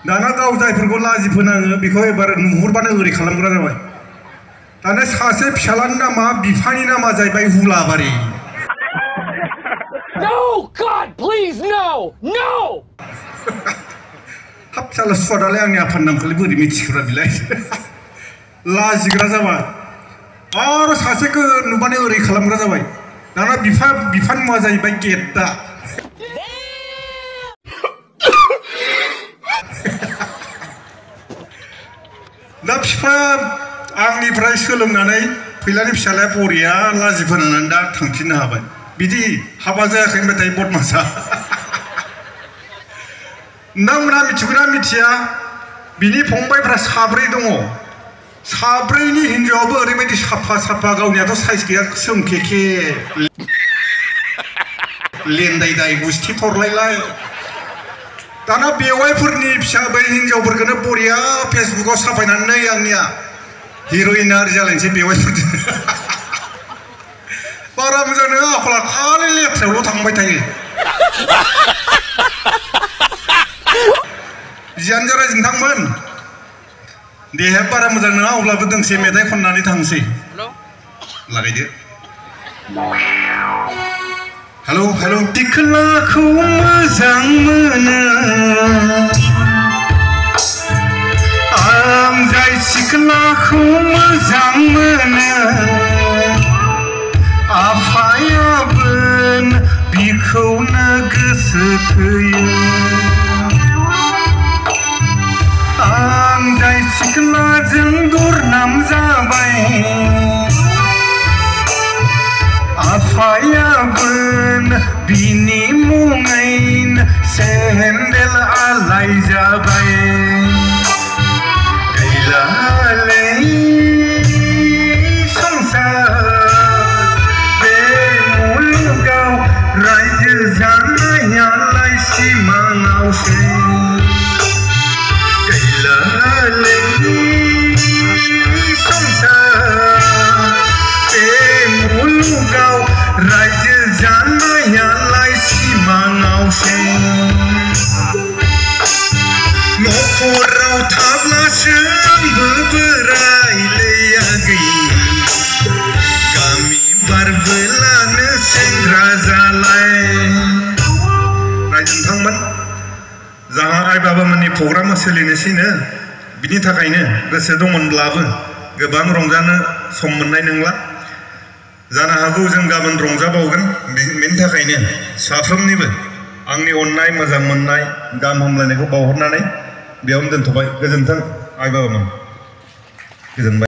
दाना गाव जायफोरखौ लाजि फोनाङो बेखौ एबार नुहुरबानो ओरै खालामग्रा जाबाय दाना सासे फिसालानि नामा बिफानि नामा जाहैबाय हुलाबारि No God please no no हाब साला सुवादालाय आंनि आफानि नामखौलाय बोरै मिथिग्रा बिलाय लाजिग्रा जाबाय आरो सासेखौ नुबानो ओरै खालामग्रा जाबाय दाना बिफानि मुङा जाहैबाय गेद्दा दा बिफाया आंनिफ्राय सोलोंनानै फैलानि फिसालाया बरिया लाजि फोनांनानै दा थांफिननो हाबाय बिदि हाबा जायाखै होनबाथाय बदमासा नोंथांमोनहा मिथिगौना मिथिया बिनि फंबायफ्रा साब्रै दङ साब्रैनि हिनजावाबो ओरैबायदि साफा साफा गावनियाथ' साइज गैया सोमखेखे लेन्दायदाय गुस्थि थरलायलाय दाना बेवाइफोरनि फिसाबै हिनजावफोरखौनो बरिया फेसबुकाव साफायनानै आंनिया हिर'इनार जालायनोसै बेवाइफोरजों बारा मोजां नङा आखला खालि लेथ्रायावल' थांबाय थायो जियानो जा रायजो नोंथांमोन देहाया बारा मोजां नङा अब्लाबो दोंसे मेथाइ खननानै थांसै लागायदो हेलौ हेलौ दिखलाखौ मोजां मोनो आं जाय सिख्लाखौ मोजां मोनो आफायाबो बिखौनो गोसो थोयो आं जाय सिख्लाजों दुरनाम जाबाय आफायाबो बिनि मुङैनो सेन्देल आलाय जाबाय गैलालै संसार बे मुलुगाव रायजो जानायालाय सिमाङावसो गैलालै संसार बे मुलुगाव रायजो जानायालाय सिमाङावसो न'खराव थाब्लासो आंबो बोरायलै गामि बारबोलानो सेंग्रा जालाय रायजो नोंथांमोन जाहा आइ बाबामोननि प्रग्रामा सोलिनोसैनो बिनि थाखायनो गोसो दंमोनब्लाबो गोबां रंजानो सम मोननाय नंला जानो हागौ जों गाबोन रंजाबावगोन बेनि थाखायनो साफ्रोमनिबो आंनि अननाय मोजां मोननाय गाहाम हामलायनायखौ बावहरनानै बेयावनो दोनथ'बाय गोजोन्थों आइ बाबामोन गोजोनबाय